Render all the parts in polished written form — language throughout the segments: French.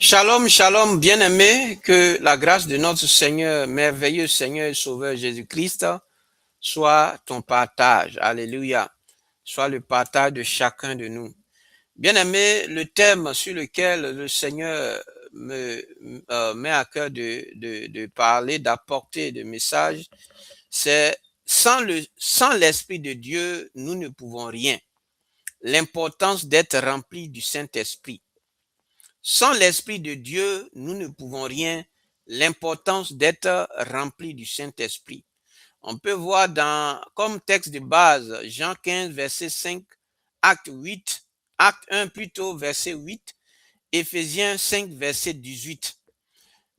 Shalom, shalom, bien-aimé, que la grâce de notre Seigneur, merveilleux Seigneur et Sauveur Jésus-Christ, soit ton partage. Alléluia. Soit le partage de chacun de nous. Bien-aimé, le thème sur lequel le Seigneur me met à cœur de parler, d'apporter des messages, c'est sans l'Esprit de Dieu, nous ne pouvons rien. L'importance d'être rempli du Saint-Esprit. Sans l'Esprit de Dieu, nous ne pouvons rien. L'importance d'être rempli du Saint-Esprit. On peut voir comme texte de base, Jean 15, verset 5, Acte 1 plutôt, verset 8, Éphésiens 5, verset 18.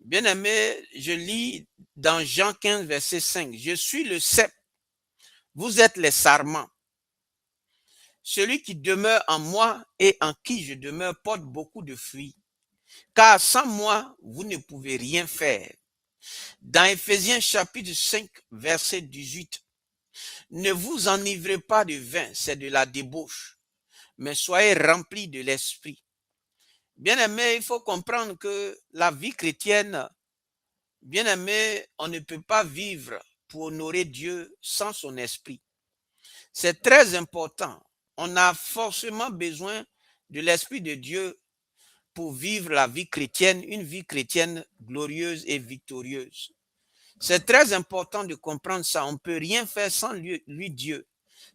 Bien-aimé, je lis dans Jean 15, verset 5, je suis le cep, vous êtes les sarments. Celui qui demeure en moi et en qui je demeure porte beaucoup de fruits. Car sans moi, vous ne pouvez rien faire. Dans Éphésiens chapitre 5, verset 18, ne vous enivrez pas de vin, c'est de la débauche, mais soyez remplis de l'esprit. Bien-aimé, il faut comprendre que la vie chrétienne, bien-aimé, on ne peut pas vivre pour honorer Dieu sans son esprit. C'est très important. On a forcément besoin de l'esprit de Dieu pour vivre la vie chrétienne, une vie chrétienne glorieuse et victorieuse. C'est très important de comprendre ça. On ne peut rien faire sans lui, Dieu,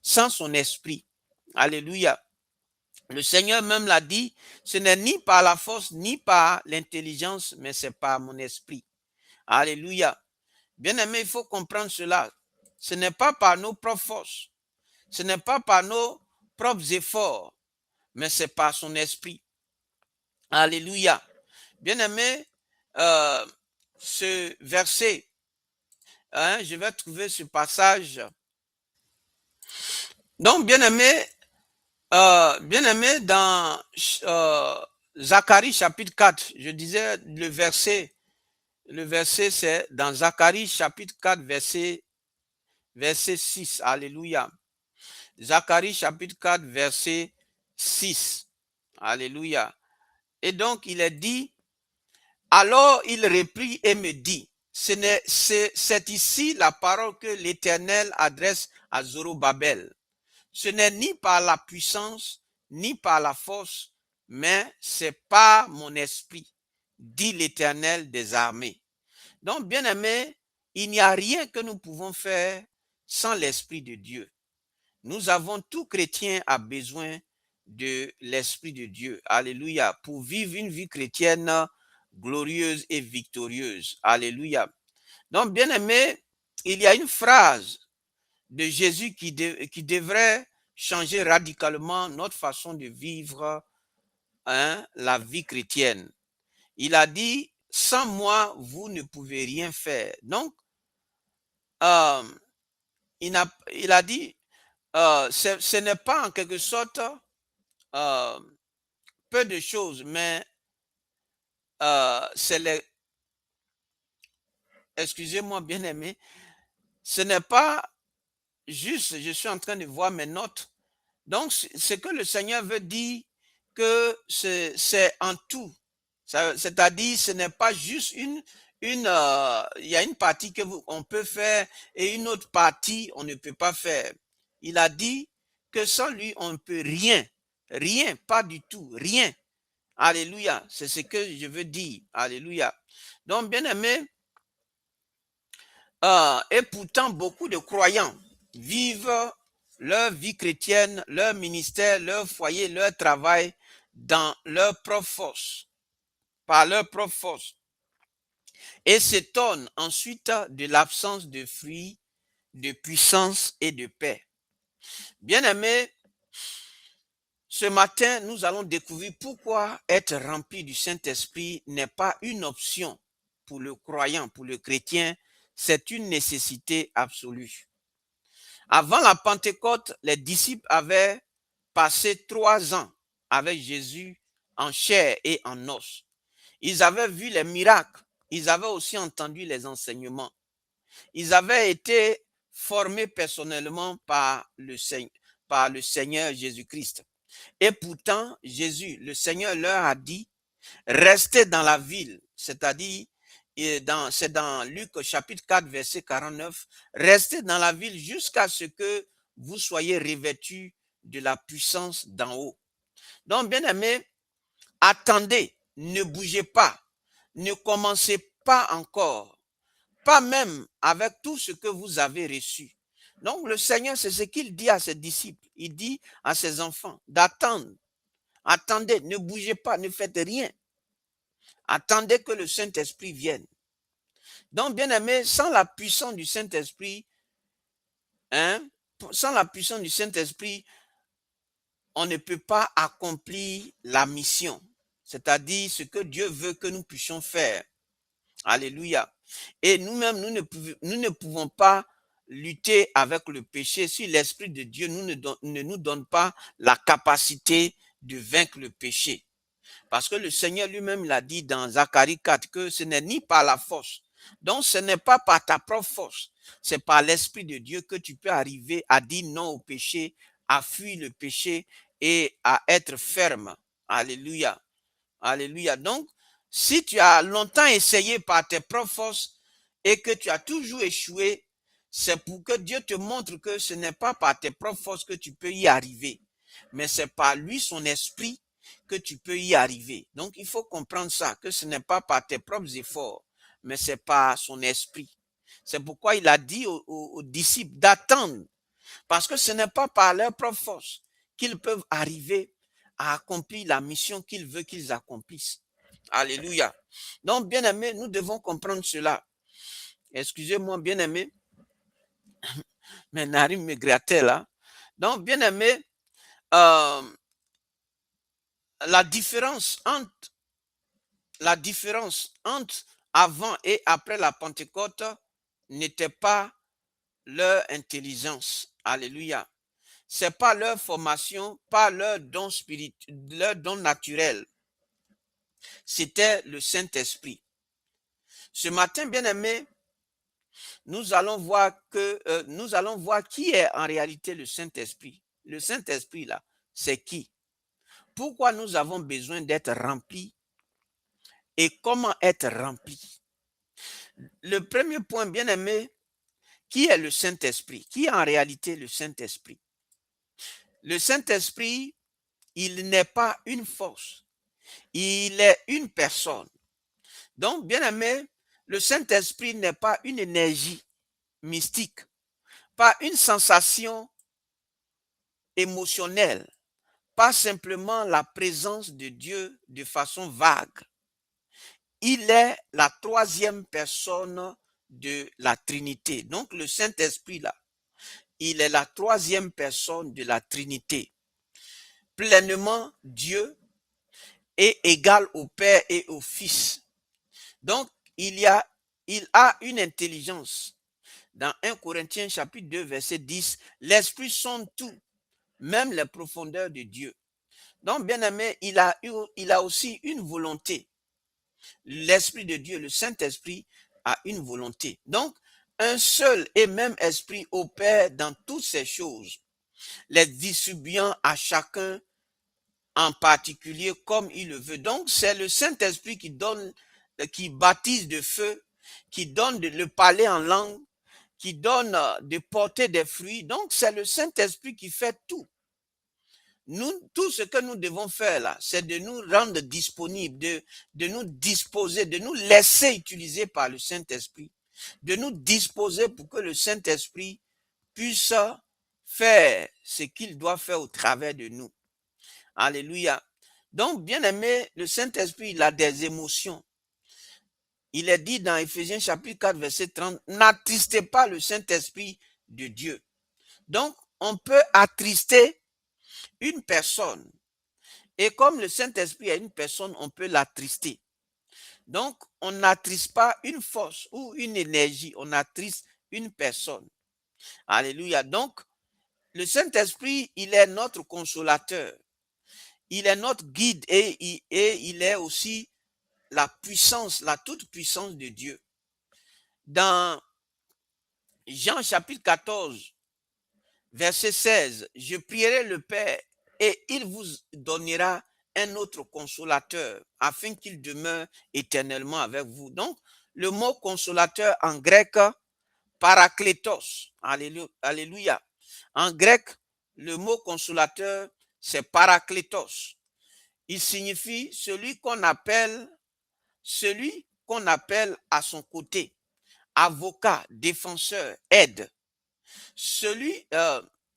sans son esprit. Alléluia. Le Seigneur même l'a dit, ce n'est ni par la force, ni par l'intelligence, mais c'est par mon esprit. Alléluia. Bien-aimé, il faut comprendre cela. Ce n'est pas par nos propres forces, ce n'est pas par nos propres efforts, mais c'est par son esprit. Alléluia. Bien-aimé, ce verset, je vais trouver ce passage. Donc, bien-aimé, dans Zacharie chapitre 4, je disais le verset c'est dans Zacharie chapitre 4, verset 6. Alléluia. Zacharie chapitre 4, verset 6. Alléluia. Et donc, il est dit, alors il reprit et me dit, c'est ici la parole que l'Éternel adresse à Zorobabel. Ce n'est ni par la puissance, ni par la force, mais c'est par mon esprit, dit l'Éternel des armées. Donc, bien-aimés, il n'y a rien que nous pouvons faire sans l'Esprit de Dieu. Nous avons, tout chrétien a besoin de l'Esprit de Dieu. Alléluia. Pour vivre une vie chrétienne glorieuse et victorieuse. Alléluia. Donc, bien-aimés, il y a une phrase de Jésus qui devrait changer radicalement notre façon de vivre la vie chrétienne. Il a dit, sans moi, vous ne pouvez rien faire. Donc, il a dit, ce n'est pas en quelque sorte peu de choses, mais c'est les... Excusez-moi, bien-aimé, ce n'est pas juste, je suis en train de voir mes notes. Donc, ce que le Seigneur veut dire, que c'est en tout. C'est-à-dire, ce n'est pas juste il y a une partie on peut faire et une autre partie, on ne peut pas faire. Il a dit que sans lui, on ne peut rien. Rien, pas du tout, rien. Alléluia. C'est ce que je veux dire. Alléluia. Donc, bien aimé, et pourtant, beaucoup de croyants vivent leur vie chrétienne, leur ministère, leur foyer, leur travail dans leur propre force, par leur propre force, et s'étonnent ensuite de l'absence de fruits, de puissance et de paix. Bien-aimés, ce matin, nous allons découvrir pourquoi être rempli du Saint-Esprit n'est pas une option pour le croyant, pour le chrétien, c'est une nécessité absolue. Avant la Pentecôte, les disciples avaient passé 3 ans avec Jésus en chair et en os. Ils avaient vu les miracles, ils avaient aussi entendu les enseignements. Ils avaient été formés personnellement par le Seigneur Jésus-Christ. Et pourtant, Jésus, le Seigneur leur a dit, restez dans la ville, c'est-à-dire, c'est dans Luc chapitre 4, verset 49, restez dans la ville jusqu'à ce que vous soyez revêtus de la puissance d'en haut. Donc, bien aimé, attendez, ne bougez pas, ne commencez pas encore, pas même avec tout ce que vous avez reçu. Donc, le Seigneur, c'est ce qu'il dit à ses disciples, il dit à ses enfants d'attendre. Attendez, ne bougez pas, ne faites rien. Attendez que le Saint-Esprit vienne. Donc, bien aimé, sans la puissance du Saint-Esprit, sans la puissance du Saint-Esprit, on ne peut pas accomplir la mission, c'est-à-dire ce que Dieu veut que nous puissions faire. Alléluia. Et nous-mêmes, nous ne pouvons pas lutter avec le péché si l'Esprit de Dieu ne nous donne pas la capacité de vaincre le péché. Parce que le Seigneur lui-même l'a dit dans Zacharie 4 que ce n'est ni par la force. Donc ce n'est pas par ta propre force. C'est par l'Esprit de Dieu que tu peux arriver à dire non au péché, à fuir le péché et à être ferme. Alléluia. Alléluia. Donc, si tu as longtemps essayé par tes propres forces et que tu as toujours échoué, c'est pour que Dieu te montre que ce n'est pas par tes propres forces que tu peux y arriver, mais c'est par lui, son esprit, que tu peux y arriver. Donc, il faut comprendre ça, que ce n'est pas par tes propres efforts, mais c'est par son esprit. C'est pourquoi il a dit aux disciples d'attendre, parce que ce n'est pas par leur propre force qu'ils peuvent arriver à accomplir la mission qu'il veut qu'ils accomplissent. Alléluia. Donc, bien aimé, nous devons comprendre cela. Excusez-moi, bien aimé, mes narines me grattaient là. Donc, bien aimé, la différence entre avant et après la Pentecôte n'était pas leur intelligence. Alléluia. C'est pas leur formation, pas leur don spirituel, leur don naturel. C'était le Saint-Esprit. Ce matin, bien aimé, nous allons voir qui est en réalité le Saint-Esprit. Le Saint-Esprit là, c'est qui? Pourquoi nous avons besoin d'être remplis et comment être remplis? Le premier point, bien aimé, qui est le Saint-Esprit? Qui est en réalité le Saint-Esprit? Le Saint-Esprit, il n'est pas une force, il est une personne. Donc, bien aimé, le Saint-Esprit n'est pas une énergie mystique, pas une sensation émotionnelle, pas simplement la présence de Dieu de façon vague. Il est la troisième personne de la Trinité. Donc, le Saint-Esprit, là, il est la troisième personne de la Trinité. Pleinement Dieu et égal au Père et au Fils. Donc, il a une intelligence. Dans 1 Corinthiens chapitre 2, verset 10, l'Esprit sonde tout, même les profondeurs de Dieu. Donc, bien aimé, il a aussi une volonté. L'Esprit de Dieu, le Saint-Esprit, a une volonté. Donc, un seul et même esprit opère dans toutes ces choses, les distribuant à chacun en particulier comme il le veut. Donc, c'est le Saint-Esprit qui baptise de feu, qui donne de le parler en langue, qui donne de porter des fruits. Donc, c'est le Saint-Esprit qui fait tout. Tout ce que nous devons faire là, c'est de nous rendre disponibles, de nous disposer, de nous laisser utiliser par le Saint-Esprit, de nous disposer pour que le Saint-Esprit puisse faire ce qu'il doit faire au travers de nous. Alléluia. Donc, bien aimé, le Saint-Esprit, il a des émotions. Il est dit dans Éphésiens chapitre 4, verset 30, n'attristez pas le Saint-Esprit de Dieu. Donc, on peut attrister une personne. Et comme le Saint-Esprit est une personne, on peut l'attrister. Donc, on n'attriste pas une force ou une énergie, on attriste une personne. Alléluia. Donc, le Saint-Esprit, il est notre consolateur. Il est notre guide et il est aussi la puissance, la toute puissance de Dieu. Dans Jean chapitre 14, verset 16, je prierai le Père et il vous donnera un autre consolateur afin qu'il demeure éternellement avec vous. Donc, le mot consolateur en grec, parakletos. Alléluia. En grec, le mot consolateur, c'est parakletos. Il signifie celui qu'on appelle à son côté, avocat, défenseur, aide.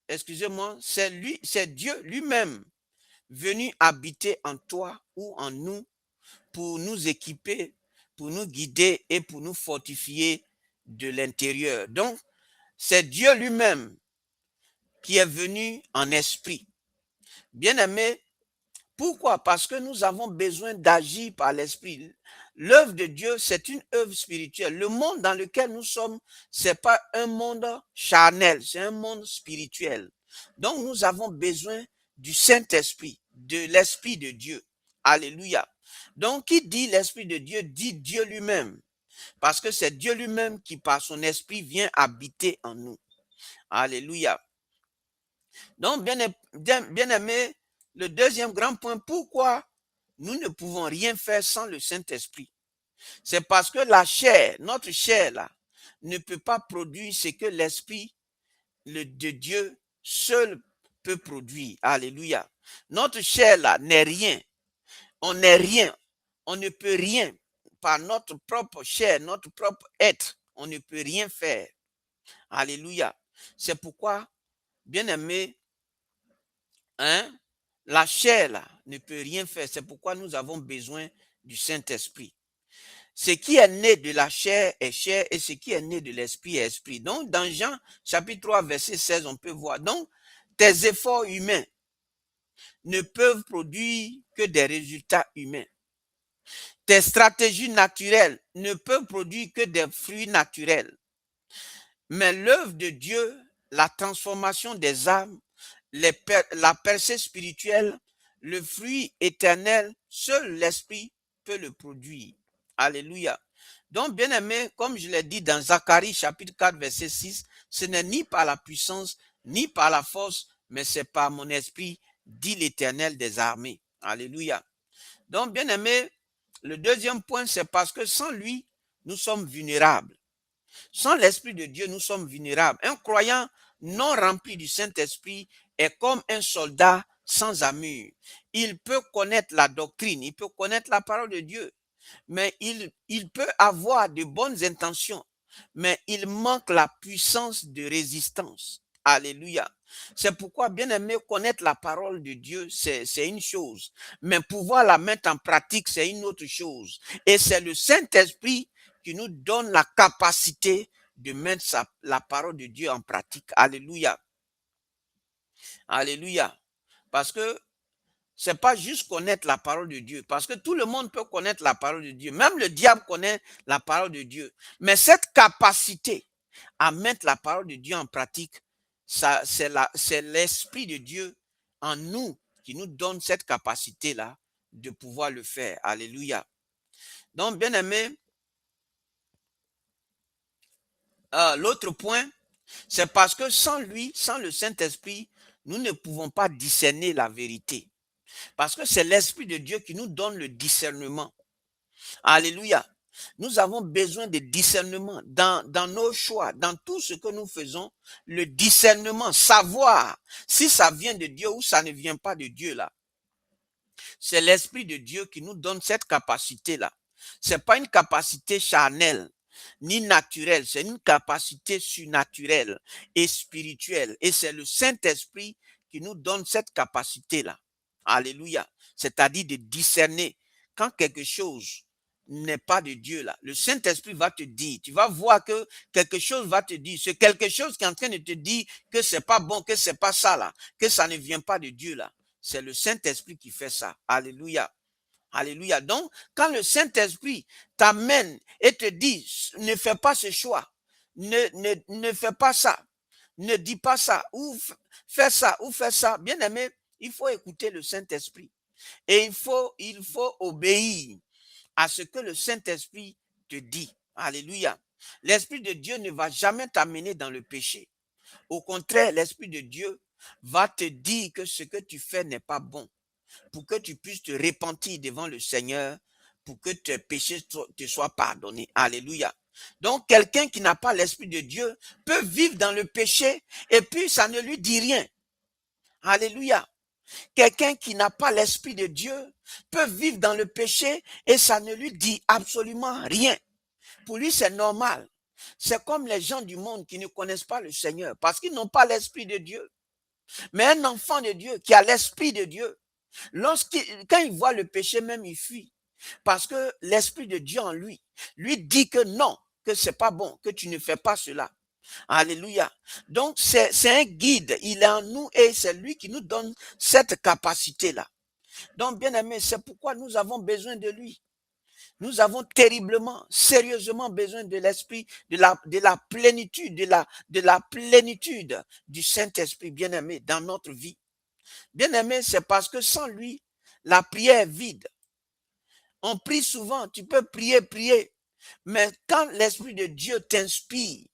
Excusez-moi, c'est Dieu lui-même venu habiter en toi ou en nous pour nous équiper, pour nous guider et pour nous fortifier de l'intérieur. Donc, c'est Dieu lui-même qui est venu en esprit. Bien-aimé, pourquoi? Parce que nous avons besoin d'agir par l'esprit. L'œuvre de Dieu, c'est une œuvre spirituelle. Le monde dans lequel nous sommes, c'est pas un monde charnel, c'est un monde spirituel. Donc, nous avons besoin du Saint-Esprit, de l'Esprit de Dieu. Alléluia. Donc, qui dit l'Esprit de Dieu, dit Dieu lui-même. Parce que c'est Dieu lui-même qui, par son esprit, vient habiter en nous. Alléluia. Donc, bien aimé, le deuxième grand point, pourquoi nous ne pouvons rien faire sans le Saint-Esprit? C'est parce que la chair, notre chair là, ne peut pas produire ce que l'Esprit de Dieu seul peut produire. Alléluia. Notre chair là n'est rien. On n'est rien. On ne peut rien par notre propre chair, notre propre être. On ne peut rien faire. Alléluia. C'est pourquoi, bien aimé, la chair là, ne peut rien faire. C'est pourquoi nous avons besoin du Saint-Esprit. Ce qui est né de la chair est chair et ce qui est né de l'esprit est esprit. Donc, dans Jean chapitre 3, verset 16, on peut voir. Donc, tes efforts humains ne peuvent produire que des résultats humains. Tes stratégies naturelles ne peuvent produire que des fruits naturels. Mais l'œuvre de Dieu, la transformation des âmes, la percée spirituelle, le fruit éternel, seul l'Esprit peut le produire. Alléluia. Donc, bien aimé, comme je l'ai dit dans Zacharie chapitre 4, verset 6, ce n'est ni par la puissance, ni par la force, mais c'est par mon esprit, dit l'Éternel des armées. Alléluia. Donc, bien aimé, le deuxième point, c'est parce que sans lui, nous sommes vulnérables. Sans l'Esprit de Dieu, nous sommes vulnérables. Un croyant non rempli du Saint-Esprit est comme un soldat sans armure. Il peut connaître la doctrine, il peut connaître la parole de Dieu, mais il peut avoir de bonnes intentions, mais il manque la puissance de résistance. Alléluia. C'est pourquoi, bien aimé, connaître la parole de Dieu, c'est une chose, mais pouvoir la mettre en pratique, c'est une autre chose. Et c'est le Saint-Esprit qui nous donne la capacité de mettre la parole de Dieu en pratique. Alléluia. Alléluia. Parce que c'est pas juste connaître la parole de Dieu, parce que tout le monde peut connaître la parole de Dieu. Même le diable connaît la parole de Dieu. Mais cette capacité à mettre la parole de Dieu en pratique, c'est l'Esprit de Dieu en nous qui nous donne cette capacité-là de pouvoir le faire. Alléluia. Donc, bien aimé, l'autre point, c'est parce que sans lui, sans le Saint-Esprit, nous ne pouvons pas discerner la vérité. Parce que c'est l'Esprit de Dieu qui nous donne le discernement. Alléluia. Nous avons besoin de discernement dans nos choix, dans tout ce que nous faisons. Le discernement, savoir si ça vient de Dieu ou ça ne vient pas de Dieu là. C'est l'Esprit de Dieu qui nous donne cette capacité-là. C'est pas une capacité charnelle ni naturelle, c'est une capacité surnaturelle et spirituelle. Et c'est le Saint-Esprit qui nous donne cette capacité-là. Alléluia. C'est-à-dire de discerner quand quelque chose n'est pas de Dieu là. Le Saint-Esprit va te dire, tu vas voir que quelque chose va te dire, c'est quelque chose qui est en train de te dire que c'est pas bon, que c'est pas ça là, que ça ne vient pas de Dieu là. C'est le Saint-Esprit qui fait ça. Alléluia. Alléluia. Donc, quand le Saint-Esprit t'amène et te dit, ne fais pas ce choix, ne fais pas ça, ne dis pas ça, ou fais ça, bien aimé, il faut écouter le Saint-Esprit. Et il faut obéir à ce que le Saint-Esprit te dit. Alléluia. L'Esprit de Dieu ne va jamais t'amener dans le péché. Au contraire, l'Esprit de Dieu va te dire que ce que tu fais n'est pas bon. pour que tu puisses te repentir devant le Seigneur, pour que tes péchés te soient pardonnés. Alléluia. Donc, quelqu'un qui n'a pas l'Esprit de Dieu peut vivre dans le péché et puis ça ne lui dit rien. Alléluia. Quelqu'un qui n'a pas l'Esprit de Dieu peut vivre dans le péché et ça ne lui dit absolument rien. Pour lui, c'est normal. C'est comme les gens du monde qui ne connaissent pas le Seigneur parce qu'ils n'ont pas l'Esprit de Dieu. Mais un enfant de Dieu qui a l'Esprit de Dieu, quand il voit le péché même, il fuit. Parce que l'Esprit de Dieu en lui dit que non, que c'est pas bon, que tu ne fais pas cela. Alléluia. Donc, c'est un guide. Il est en nous et c'est lui qui nous donne cette capacité-là. Donc, bien aimé, c'est pourquoi nous avons besoin de lui. Nous avons terriblement, sérieusement besoin de l'esprit, de la plénitude, de la plénitude du Saint-Esprit, bien aimé, dans notre vie. Bien aimé, c'est parce que sans lui, la prière est vide. On prie souvent, tu peux prier, mais quand l'Esprit de Dieu t'inspire,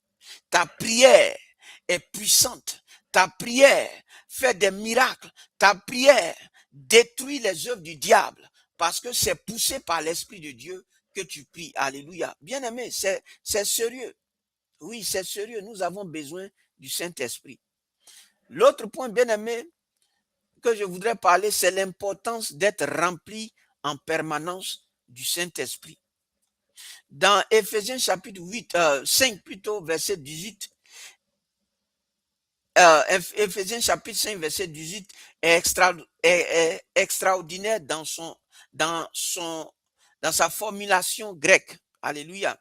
ta prière est puissante, ta prière fait des miracles, ta prière détruit les œuvres du diable, parce que c'est poussé par l'Esprit de Dieu que tu pries. Alléluia. Bien-aimé, c'est sérieux. Oui, c'est sérieux. Nous avons besoin du Saint-Esprit. L'autre point, bien-aimé, que je voudrais parler, c'est l'importance d'être rempli en permanence du Saint-Esprit. Dans Éphésiens chapitre 5 plutôt, verset 18, Éphésiens chapitre 5, verset 18 est extraordinaire dans sa formulation grecque. Alléluia.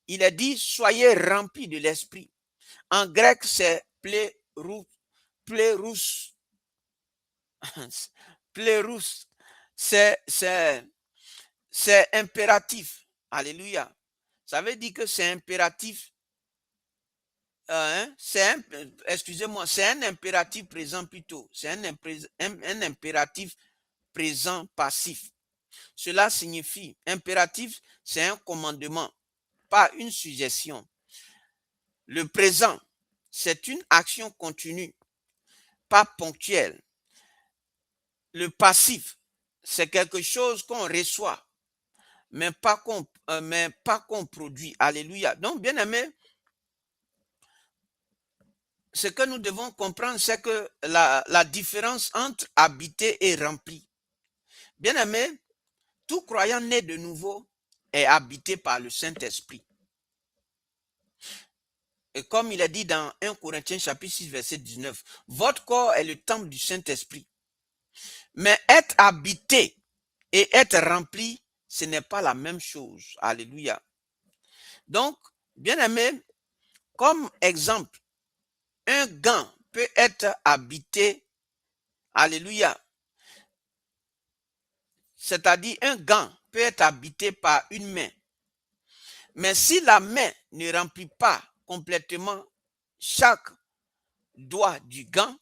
Il est dit, soyez remplis de l'esprit. En grec, c'est plerous. Plerous. C'est impératif. Alléluia. Ça veut dire que c'est impératif. Excusez-moi, c'est un impératif présent plutôt. C'est un impératif présent passif. Cela signifie, impératif, c'est un commandement, pas une suggestion. Le présent, c'est une action continue, pas ponctuelle. Le passif, c'est quelque chose qu'on reçoit, mais pas qu'on produit. Alléluia. Donc, bien aimé, ce que nous devons comprendre, c'est que la différence entre habiter et rempli. Bien aimé, tout croyant né de nouveau est habité par le Saint-Esprit. Et comme il est dit dans 1 Corinthiens chapitre 6, verset 19, votre corps est le temple du Saint-Esprit. Mais être habité et être rempli, ce n'est pas la même chose. Alléluia. Donc, bien aimé, comme exemple, un gant peut être habité. Alléluia. C'est-à-dire un gant peut être habité par une main. Mais si la main ne remplit pas complètement chaque doigt du gant,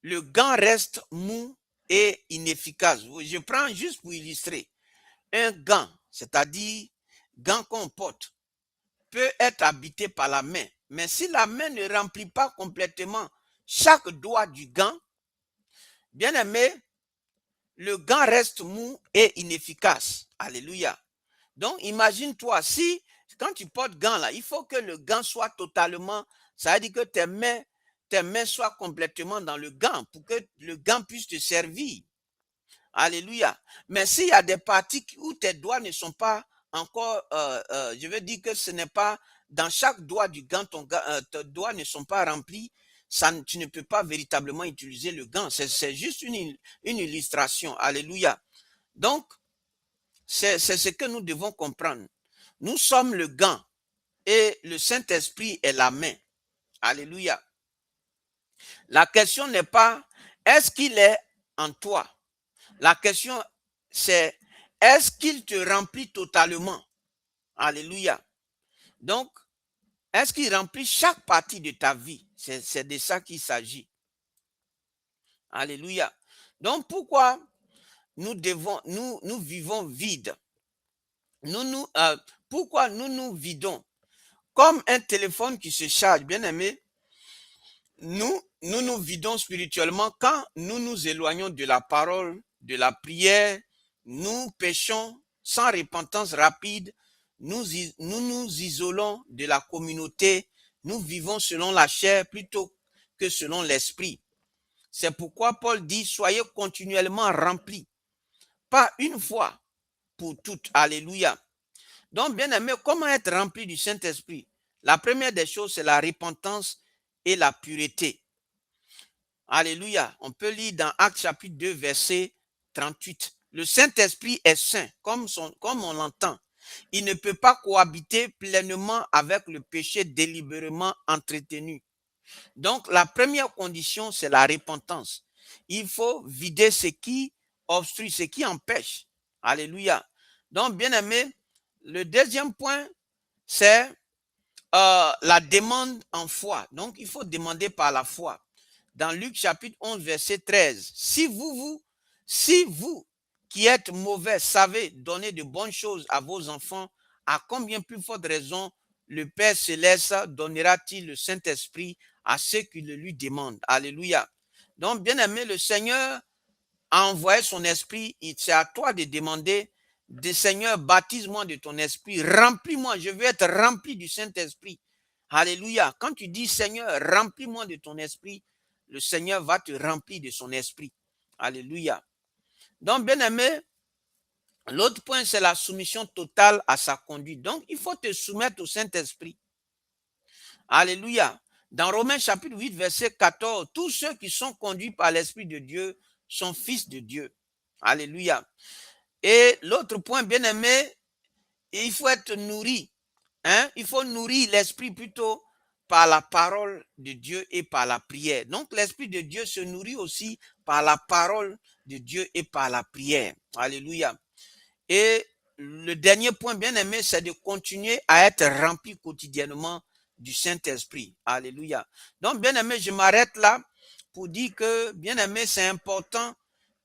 le gant reste mou et inefficace. Je prends juste pour illustrer. Un gant, c'est-à-dire gant qu'on porte, peut être habité par la main. Mais si la main ne remplit pas complètement chaque doigt du gant, bien aimé, le gant reste mou et inefficace. Alléluia. Donc, imagine-toi, si, quand tu portes gant là, il faut que le gant soit totalement, ça veut dire que tes mains soient complètement dans le gant pour que le gant puisse te servir. Alléluia. Mais s'il y a des parties où tes doigts ne sont pas encore, je veux dire que ce n'est pas dans chaque doigt du gant, tes doigts ne sont pas remplis, tu ne peux pas véritablement utiliser le gant. C'est juste une illustration. Alléluia. Donc, c'est ce que nous devons comprendre. Nous sommes le gant et le Saint-Esprit est la main. Alléluia. La question n'est pas, est-ce qu'il est en toi? La question, c'est, est-ce qu'il te remplit totalement? Alléluia. Donc, est-ce qu'il remplit chaque partie de ta vie? C'est de ça qu'il s'agit. Alléluia. Donc, pourquoi nous vivons vide? Pourquoi nous vidons? Comme un téléphone qui se charge, bien aimé, nous vidons spirituellement quand nous nous éloignons de la parole, de la prière, nous péchons sans repentance rapide, nous nous isolons de la communauté, nous vivons selon la chair plutôt que selon l'esprit. C'est pourquoi Paul dit, soyez continuellement remplis, pas une fois pour toutes. Alléluia. Donc, bien aimé, comment être rempli du Saint-Esprit? La première des choses, c'est la repentance et la pureté. Alléluia. On peut lire dans Actes chapitre 2, verset 38. Le Saint-Esprit est saint, comme on l'entend. Il ne peut pas cohabiter pleinement avec le péché délibérément entretenu. Donc, la première condition, c'est la repentance. Il faut vider ce qui obstrue, ce qui empêche. Alléluia. Donc, bien aimé, le deuxième point, c'est la demande en foi. Donc, il faut demander par la foi. Dans Luc chapitre 11, verset 13, si vous qui êtes mauvais savez donner de bonnes choses à vos enfants, à combien plus forte raison le Père Céleste donnera-t-il le Saint-Esprit à ceux qui le lui demandent? Alléluia. Donc, bien aimé, le Seigneur a envoyé son esprit, c'est à toi de demander, Seigneur, baptise-moi de ton esprit, remplis-moi, je veux être rempli du Saint-Esprit. Alléluia. Quand tu dis, Seigneur, remplis-moi de ton esprit, le Seigneur va te remplir de son esprit. Alléluia. Donc, bien aimé, l'autre point, c'est la soumission totale à sa conduite. Donc, il faut te soumettre au Saint-Esprit. Alléluia. Dans Romains chapitre 8, verset 14, tous ceux qui sont conduits par l'Esprit de Dieu sont fils de Dieu. Alléluia. Et l'autre point, bien aimé, il faut être nourri. Il faut nourrir l'esprit plutôt par la parole de Dieu et par la prière. Donc, l'Esprit de Dieu se nourrit aussi par la parole de Dieu et par la prière. Alléluia. Et le dernier point, bien aimé, c'est de continuer à être rempli quotidiennement du Saint-Esprit. Alléluia. Donc, bien aimé, je m'arrête là pour dire que, bien aimé, c'est important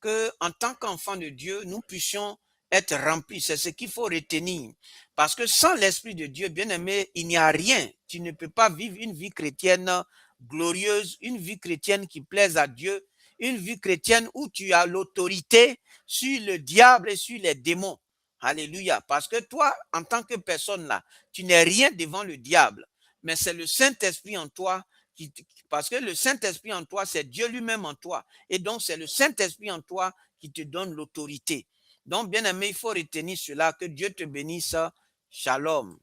que, en tant qu'enfant de Dieu, nous puissions être remplis. C'est ce qu'il faut retenir. Parce que sans l'Esprit de Dieu, bien aimé, il n'y a rien. Tu ne peux pas vivre une vie chrétienne glorieuse, une vie chrétienne qui plaise à Dieu, une vie chrétienne où tu as l'autorité sur le diable et sur les démons. Alléluia. Parce que toi, en tant que personne là, tu n'es rien devant le diable. Mais c'est le Saint-Esprit en toi parce que le Saint-Esprit en toi, c'est Dieu lui-même en toi. Et donc, c'est le Saint-Esprit en toi qui te donne l'autorité. Donc, bien aimé, il faut retenir cela. Que Dieu te bénisse. Shalom.